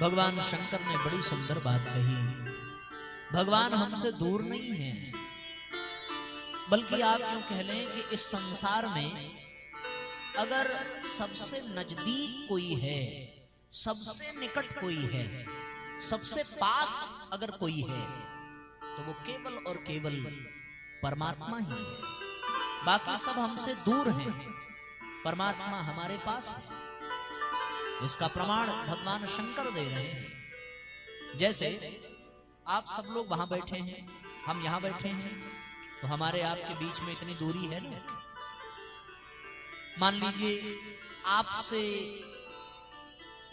भगवान शंकर ने बड़ी सुंदर बात कही। भगवान हमसे दूर नहीं है, बल्कि आप यूं कह लें कि इस संसार में अगर सबसे नजदीक कोई है, सबसे निकट कोई है, सबसे पास अगर कोई है, तो वो केवल और केवल परमात्मा ही है। बाकी सब हमसे दूर हैं, परमात्मा हमारे पास है। इसका प्रमाण भगवान शंकर दे रहे हैं। जैसे आप सब लोग वहां बैठे हैं, हम यहां बैठे हैं, तो हमारे आपके बीच में इतनी दूरी है ना। मान लीजिए आपसे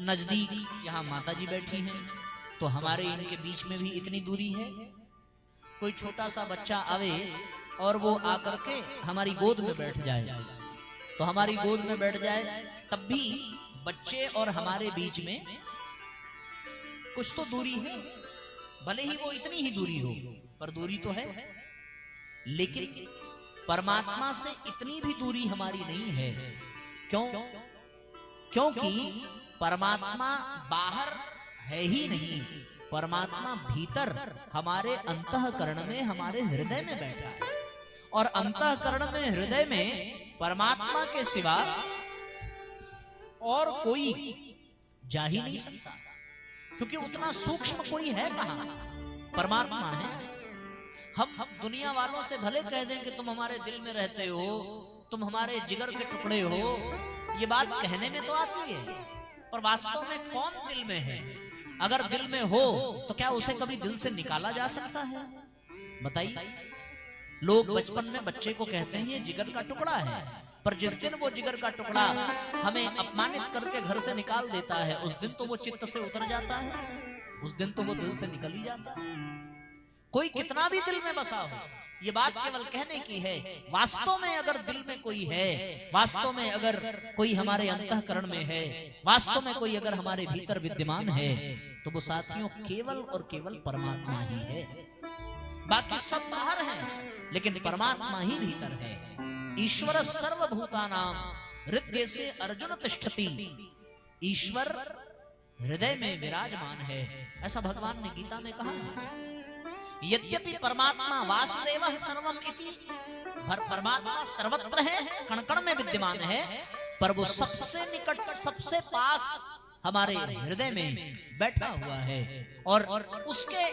नजदीक यहां माता जी बैठी हैं, तो हमारे इनके बीच में भी इतनी दूरी है। कोई छोटा सा बच्चा आवे और वो आकर के हमारी गोद में बैठ जाए, तो हमारी गोद में बैठ जाए, तब भी बच्चे और हमारे बीच में कुछ तो दूरी है। भले ही वो इतनी ही दूरी हो, पर दूरी तो है। लेकिन परमात्मा से इतनी भी दूरी हमारी नहीं है। क्यों? क्योंकि परमात्मा बाहर है ही नहीं, परमात्मा भीतर हमारे अंतःकरण में, हमारे हृदय में बैठा है। और अंतःकरण में, हृदय में परमात्मा के सिवा और कोई जा ही नहीं सकता, क्योंकि उतना सूक्ष्म कोई है कहां, परमात्मा है। हम दुनिया वालों से भले कह दें कि तुम हमारे दिल में रहते हो, तुम हमारे जिगर के टुकड़े हो, ये बात कहने में तो आती है, पर वास्तव में कौन दिल में है? अगर दिल में हो तो क्या उसे कभी दिल से निकाला जा सकता है? बताइए। लोग बचपन में बच्चे को कहते हैं ये जिगर का टुकड़ा है, पर जिस दिन वो जिगर का टुकड़ा हमें अपमानित करके घर से निकाल देता है, उस दिन तो वो चित्त से उतर जाता है, उस दिन तो वो दिल से निकल ही जाता है। कोई कितना भी दिल में बसा हो, ये बात केवल कहने की है। वास्तव में अगर दिल में कोई है, वास्तव में अगर कोई हमारे अंतःकरण में है, वास्तव में कोई अगर हमारे भीतर विद्यमान है, तो वो साथियों केवल और केवल परमात्मा ही है। बाकी सब बाहर हैं, लेकिन परमात्मा ही भीतर है। ईश्वर सर्वभूतानां हृदय से अर्जुन तिष्ठति। ईश्वर हृदय में विराजमान है, ऐसा भगवान ने गीता में कहा है। यद्यपि परमात्मा वासुदेवः सर्वम इति, परमात्मा सर्वत्र है, कण कण में विद्यमान है, पर वो सबसे निकट, सबसे पास हमारे हृदय में बैठा हुआ है। और उसके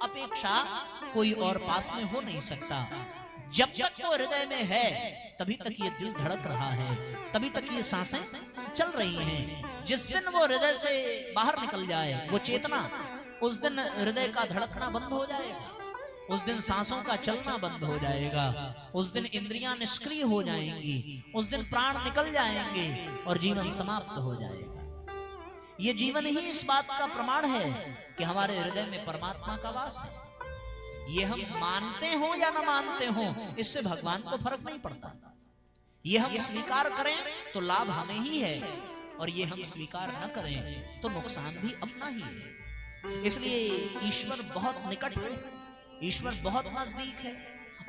अपेक्षा कोई और पास में हो नहीं सकता। जब तक वो हृदय में है, तभी तक ये दिल धड़क रहा है, तभी तक ये सांसें चल रही हैं। जिस दिन वो हृदय से बाहर निकल जाए, वो चेतना, उस दिन हृदय का धड़कना बंद हो जाएगा, उस दिन सांसों का चलना बंद हो जाएगा, उस दिन इंद्रियां निष्क्रिय हो जाएंगी, उस दिन प्राण निकल जाएंगे और जीवन समाप्त हो जाएगा। ये जीवन ही इस बात का प्रमाण है कि हमारे हृदय में परमात्मा का वास है। ये हम मानते हो या न मानते हो, इससे भगवान को फर्क नहीं पड़ता। ये हम स्वीकार करें तो लाभ हमें ही है, और ये हम स्वीकार न करें तो नुकसान भी अपना ही है। इसलिए ईश्वर बहुत निकट है, ईश्वर बहुत नजदीक है।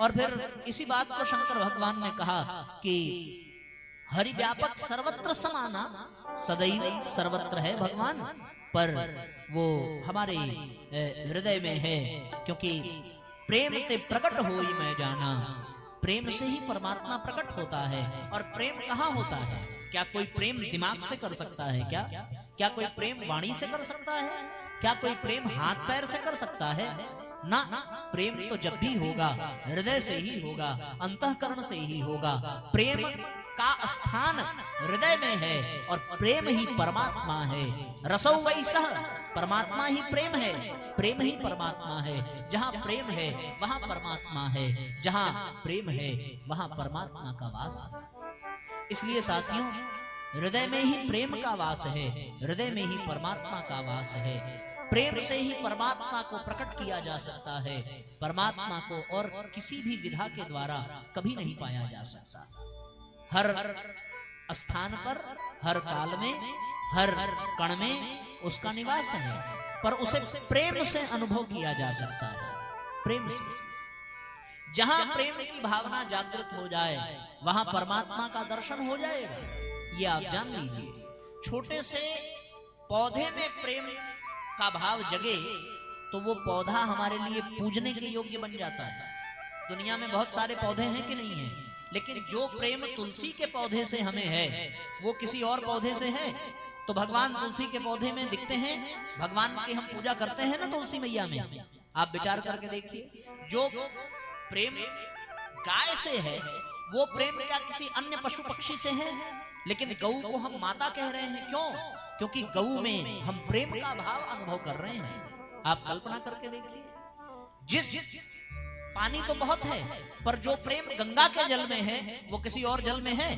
और फिर इसी बात को शंकर भगवान ने कहा कि हरि व्यापक सर्वत्र समाना, सदैव सर्वत्र है भगवान, पर वो हमारे हृदय में है। क्योंकि प्रेम ते प्रकट होई मैं जाना, प्रेम से ही परमात्मा प्रकट होता है। और प्रेम कहाँ होता है? क्या कोई प्रेम दिमाग से कर सकता है? क्या कोई प्रेम वाणी से कर सकता है? क्या कोई प्रेम हाथ पैर से कर सकता है? ना, प्रेम तो जब भी होगा हृदय से ही होगा, अंतःकरण से ही होगा। प्रेम का स्थान हृदय में है, और प्रेम ही परमात्मा है। रसो वै सह, परमात्मा ही प्रेम है, प्रेम ही परमात्मा है। जहां प्रेम है वहां परमात्मा है, जहां प्रेम है वहां परमात्मा का वास है। इसलिए साथियों, हृदय में ही प्रेम का वास है, हृदय में ही परमात्मा का वास है। प्रेम से ही परमात्मा को प्रकट किया जा सकता है। परमात्मा को और किसी भी विधा के द्वारा कभी नहीं पाया जा सकता। हर स्थान पर, हर काल में, हर कण में उसका निवास है, पर उसे प्रेम से अनुभव किया जा सकता है। प्रेम से, जहां प्रेम की भावना जागृत हो जाए, वहां परमात्मा का दर्शन हो जाएगा। ये आप जान लीजिए। छोटे से पौधे में प्रेम का भाव जगे तो वो पौधा हमारे लिए पूजने के योग्य बन जाता है। दुनिया में बहुत सारे पौधे हैं कि नहीं है, लेकिन जो प्रेम तुलसी के पौधे से हमें है वो किसी और पौधे से है? तो भगवान तुलसी के पौधे में दिखते हैं, भगवान की हम पूजा करते हैं ना तुलसी मैया में। आप विचार करके देखिए, जो प्रेम गाय से है वो प्रेम क्या किसी अन्य पशु पक्षी से है? लेकिन गऊ को हम माता कह रहे हैं, क्यों? क्योंकि गऊ में हम प्रेम का भाव अनुभव कर रहे हैं। आप कल्पना करके देखिए, जिस पानी तो बहुत है पर जो प्रेम गंगा के जल में है वो किसी और जल में है?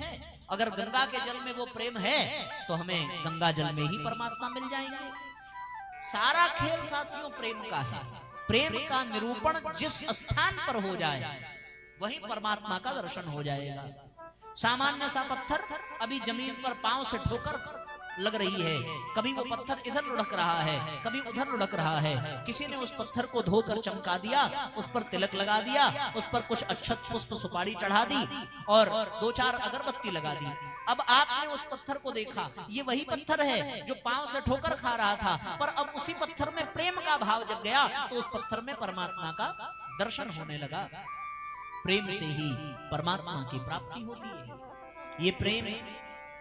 अगर गंगा के जल में वो प्रेम है तो हमें गंगा जल में ही परमात्मा मिल जाएंगे। सारा खेल साथियों प्रेम का है। प्रेम का निरूपण जिस स्थान पर हो जाए वही परमात्मा का दर्शन हो जाएगा। सामान्य सा पत्थर अभी जमीन पर पांव से ठोकर लग रही है, कभी वो पत्थर इधर लुढ़क रहा है, कभी उधर लुढ़क रहा है। किसी ने उस पत्थर को धोकर चमका दिया, उस पर तिलक लगा दिया, उस पर कुछ अक्षत पुष्प सुपारी चढ़ा दी और 2-4 अगरबत्ती लगा दी। अब आपने उस पत्थर को देखा, ये वही पत्थर है जो पांव से ठोकर खा रहा था, पर अब उसी पत्थर में प्रेम का भाव जग गया तो उस पत्थर में परमात्मा का दर्शन होने लगा। प्रेम से ही परमात्मा की प्राप्ति होती है। ये प्रेम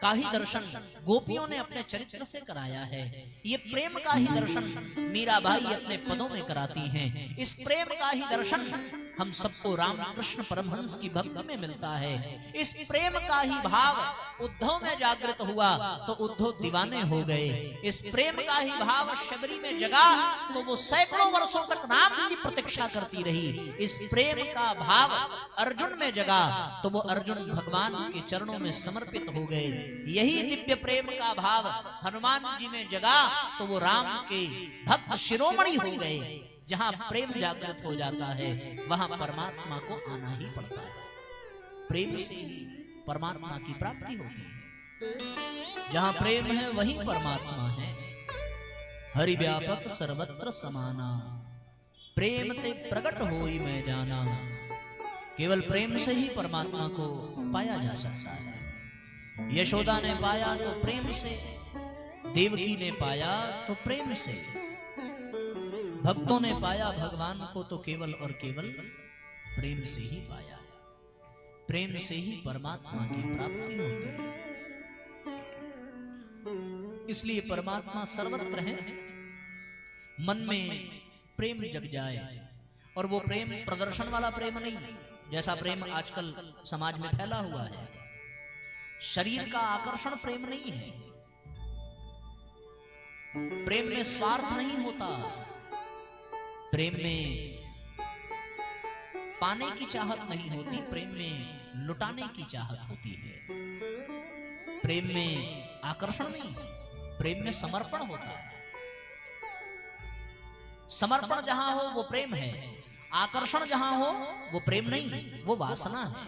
का ही दर्शन गोपियों ने अपने चरित्र से कराया है। ये प्रेम का ही दर्शन मीराबाई अपने पदों में कराती हैं। इस प्रेम का ही दर्शन हम सबको रामकृष्ण परमहंस की भक्ति में मिलता है। इस प्रेम का ही भाव उद्धव में जागृत हुआ तो उद्धव दीवाने हो गए। इस प्रेम का ही भाव शबरी में जगा तो वो सैकड़ों वर्षों तक राम की प्रतीक्षा करती रही। इस प्रेम का भाव अर्जुन में जगा तो वो अर्जुन भगवान के चरणों में समर्पित हो गए। यही दिव्य प्रेम का भाव हनुमान जी में जगा तो वो राम के भक्त शिरोमणि हो गए। जहां प्रेम जागृत हो जाता है वहां परमात्मा को आना ही पड़ता है। प्रेम से ही परमात्मा की प्राप्ति होती है। जहां प्रेम है वहीं परमात्मा है। हरि व्यापक सर्वत्र समाना, प्रेम ते प्रकट होई मैं जाना। केवल प्रेम से ही परमात्मा को पाया जा सकता है। यशोदा ने पाया तो प्रेम से, देवकी ने पाया तो प्रेम से, भक्तों ने पाया भगवान को तो केवल और केवल प्रेम से ही पाया। प्रेम से ही परमात्मा की प्राप्ति होती है। इसलिए परमात्मा सर्वत्र है। मन में प्रेम जग जाए, और वो प्रेम प्रदर्शन वाला प्रेम नहीं, जैसा प्रेम आजकल समाज में फैला हुआ है। शरीर का आकर्षण प्रेम नहीं है। प्रेम में स्वार्थ नहीं होता। प्रेम में पाने की चाहत नहीं होती, प्रेम में लुटाने की चाहत होती है। प्रेम में आकर्षण नहीं, प्रेम में समर्पण होता है। समर्पण जहां हो वो प्रेम है, आकर्षण जहां हो वो प्रेम नहीं, वो वासना है।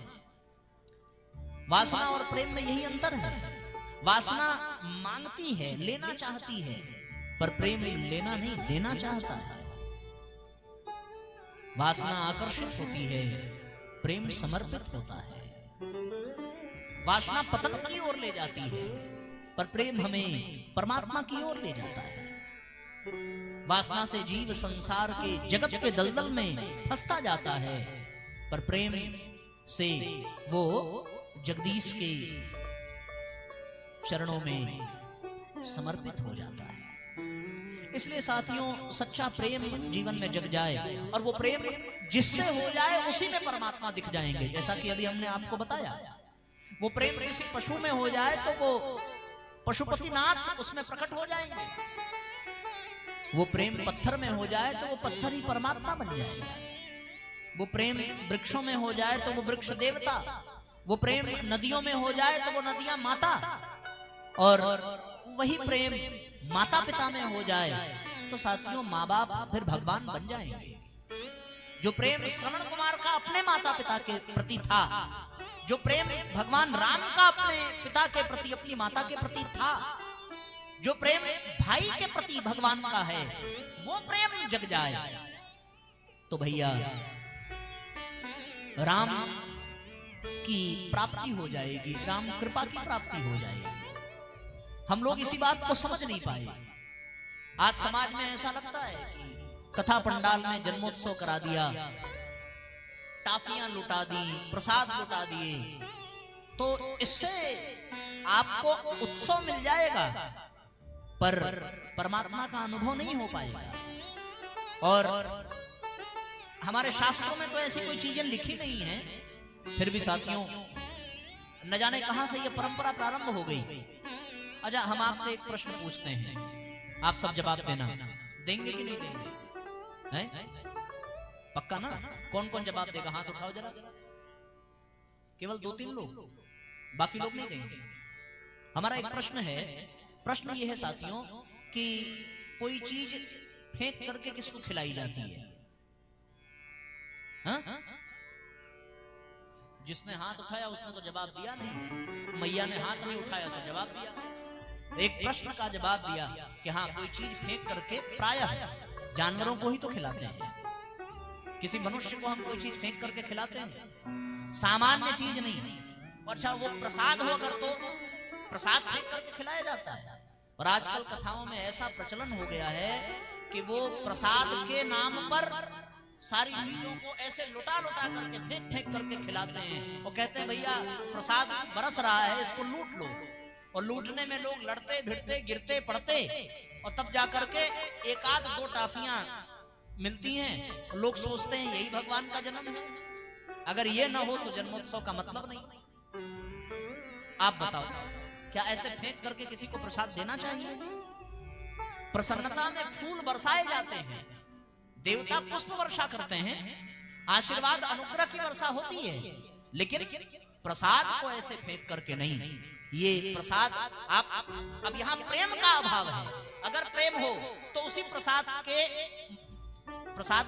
वासना और प्रेम में यही अंतर है। वासना मांगती है, लेना चाहती है, पर प्रेम लेना नहीं, देना चाहता है। वासना आकर्षित होती है, प्रेम समर्पित होता है। वासना पतन की ओर ले जाती है, पर प्रेम हमें परमात्मा की ओर ले जाता है। वासना से जीव संसार के जगत के दलदल में फंसता जाता है, पर प्रेम से वो जगदीश के चरणों में समर्पित हो जाता है। इसलिए साथियों, सच्चा प्रेम जीवन में जग जाए, और वो प्रेम जिससे हो जाए उसी में परमात्मा दिख जाएंगे। जैसा कि अभी हमने आपको बताया, वो प्रेम किसी पशु में हो जाए तो वो पशुपतिनाथ उसमें प्रकट हो जाएंगे। वो प्रेम पत्थर में हो जाए तो वो पत्थर ही परमात्मा बन जाएगा। वो प्रेम वृक्षों में हो जाए तो वो वृक्ष देवता, वो प्रेम नदियों में हो जाए तो वो नदियां माता, और वही प्रेम माता पिता में हो जाए तो साथियों माँ बाप फिर भगवान बन जाएंगे। जो प्रेम श्रवण कुमार का अपने माता पिता के प्रति था, जो प्रेम भगवान राम का अपने पिता के प्रति, अपनी माता के प्रति था, जो प्रेम भाई के प्रति भगवान का है, वो प्रेम जग जाए तो भैया राम की प्राप्ति हो जाएगी, राम कृपा की प्राप्ति हो जाएगी। हम लोग इसी बात को समझ नहीं पाए। आज समाज में ऐसा लगता है कि कथा पंडाल में जन्मोत्सव करा दिया, टाफियां लुटा दी, प्रसाद लुटा दिए, तो इससे आपको उत्सव मिल जाएगा पर परमात्मा का अनुभव नहीं हो पाएगा। और हमारे शास्त्रों में तो ऐसी कोई चीजें लिखी नहीं है, फिर भी साथियों न जाने कहां से यह परंपरा प्रारंभ हो गई। अच्छा, हम आपसे एक प्रश्न पूछते हैं, आप सब जवाब देना, देंगे कि नहीं देंगे? है? पक्का ना? कौन कौन जवाब देगा? हाथ उठाओ जरा। केवल 2-3 लोग, बाकी लोग नहीं देंगे। हमारा एक प्रश्न है, प्रश्न ये है साथियों कि कोई चीज फेंक करके किसको खिलाई जाती है? हा? जिसने हाथ उठाया उसने तो जवाब दिया नहीं, मैया ने हाथ नहीं उठाया उसने जवाब दिया। एक प्रश्न का जवाब दिया कि हाँ, कोई चीज फेंक करके प्रायः जानवरों को ही तो खिलाते हैं, किसी मनुष्य को हम कोई चीज फेंक करके खिलाते हैं, सामान्य चीज नहीं। अच्छा, वो प्रसाद हो अगर तो प्रसाद फेंक करके खिलाया जाता है। और आजकल कथाओं में ऐसा प्रचलन हो गया है कि वो प्रसाद के नाम पर सारी चीजों को ऐसे लुटा लुटा करके फेंक फेंक करके खिलाते हैं। वो कहते हैं भैया प्रसाद बरस रहा है, इसको लूट लो। और लूटने में लोग लड़ते भिड़ते गिरते पड़ते, और तब जाकर के 1-2 टाफियां मिलती हैं। लोग सोचते हैं यही भगवान का जन्म है। अगर ये ना हो तो जन्मोत्सव का मतलब नहीं। आप बताओ, क्या ऐसे फेंक करके किसी को प्रसाद देना चाहिए? प्रसन्नता में फूल बरसाए जाते हैं, देवता पुष्प वर्षा करते हैं, आशीर्वाद अनुग्रह की वर्षा होती है, लेकिन प्रसाद को ऐसे फेंक करके नहीं। ये प्रसाद आप अब यहाँ प्रेम का अभाव है। अगर प्रेम हो तो उसी प्रसाद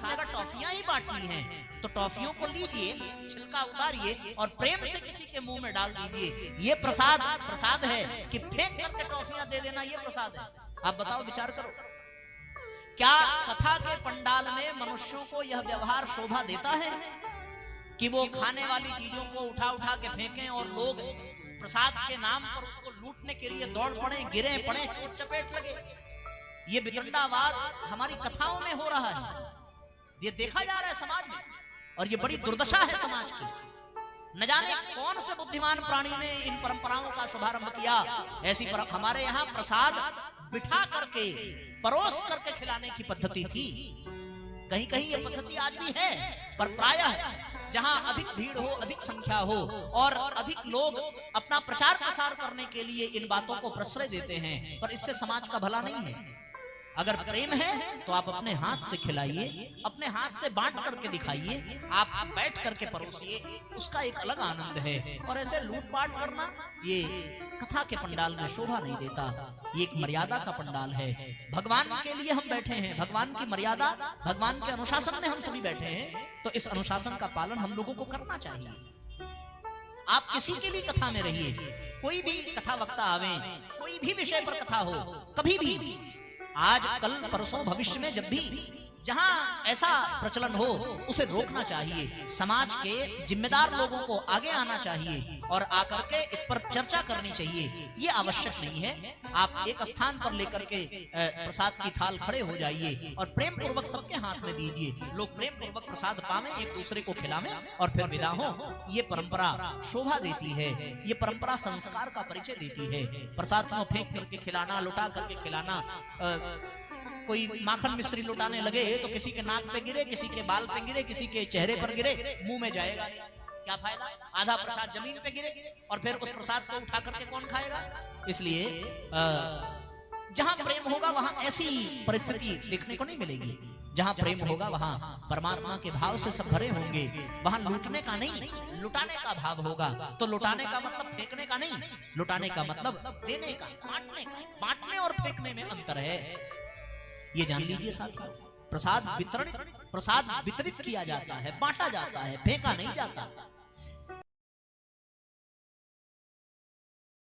में अगर टॉफियां ही बांटनी हैं तो टॉफियों को लीजिए, छिलका उतारिए और प्रेम से किसी के मुंह में डाल दीजिए। ये प्रसाद है कि फेंक करके टॉफियां दे देना, ये प्रसाद है? आप बताओ, विचार करो। क्या कथा के पंडाल में मनुष्यों को यह व्यवहार शोभा देता है कि वो खाने वाली चीजों को उठा उठा के फेंकें और लोग प्रसाद के नाम पर उसको लूटने के लिए दौड़ पड़े, गिरे पड़े, चोट चपेट लगे? ये वितंडावाद हमारी कथाओं में हो रहा है, ये देखा जा रहा है समाज में, और ये बड़ी दुर्दशा है समाज की। न जाने कौन से बुद्धिमान प्राणी ने इन परंपराओं का शुभारंभ किया। ऐसी हमारे यहाँ प्रसाद बिठा करके परोस करके खिलाने की पद्धति थी। कहीं कहीं ये पद्धति आज भी है, पर प्रायः जहां अधिक भीड़ हो, अधिक संख्या हो और अधिक लोग अपना प्रचार प्रसार करने के लिए इन बातों को प्रश्रय देते हैं, पर इससे समाज का भला नहीं है। अगर प्रेम है तो आप अपने हाथ से खिलाइए, अपने हाथ से बांट करके दिखाइए, आप बैठ करके परोसिए, उसका एक अलग आनंद है। और ऐसे लूटपाट करना ये कथा के पंडाल में शोभा नहीं देता। ये एक मर्यादा का पंडाल है। भगवान के लिए हम बैठे हैं, भगवान की मर्यादा, भगवान के अनुशासन में हम सभी बैठे हैं, तो इस अनुशासन का पालन हम लोगों को करना चाहिए। आप किसी की भी कथा में रहिए, कोई भी कथा वक्ता आवे, कोई भी विषय पर कथा हो, कभी भी, आज कल परसों भविष्य में जब भी जहां ऐसा प्रचलन हो उसे रोकना चाहिए। समाज के जिम्मेदार लोगों को आगे आना चाहिए और आकर के इस पर चर्चा करनी चाहिए। ये आवश्यक नहीं है आप एक स्थान पर लेकर के प्रसाद की थाल खड़े हो जाइए और प्रेम पूर्वक सबके हाथ में दीजिए। लोग प्रेम पूर्वक प्रसाद पावें, एक दूसरे को खिलावें और फिर विदा हो। ये परंपरा शोभा देती है, ये परंपरा संस्कार का परिचय देती है। प्रसाद को फेंक करके खिलाना, लुटा करके खिलाना, कोई माखन मिश्री लुटाने लगे तो किसी के नाक पे गिरे, किसी के बाल पे गिरे, किसी के चेहरे पर गिरे, मुंह में जाएगा, क्या फायदा? आधा प्रसाद जमीन पे गिरे और फिर उस प्रसाद को उठा करके कौन खाएगा? इसलिए जहां प्रेम होगा वहां ऐसी परिस्थिति देखने को नहीं मिलेगी। जहां प्रेम होगा वहां परमात्मा के भाव से सब भरे होंगे। वहां लूटने का नहीं, लुटाने का भाव होगा। तो लुटाने का मतलब फेंकने का नहीं, लुटाने का मतलब देने का, बांटने का। बांटने और फेंकने में अंतर है, ये जान लीजिए साथ। प्रसाद वितरित किया जाता है, बांटा जाता है, फेंका नहीं जाता।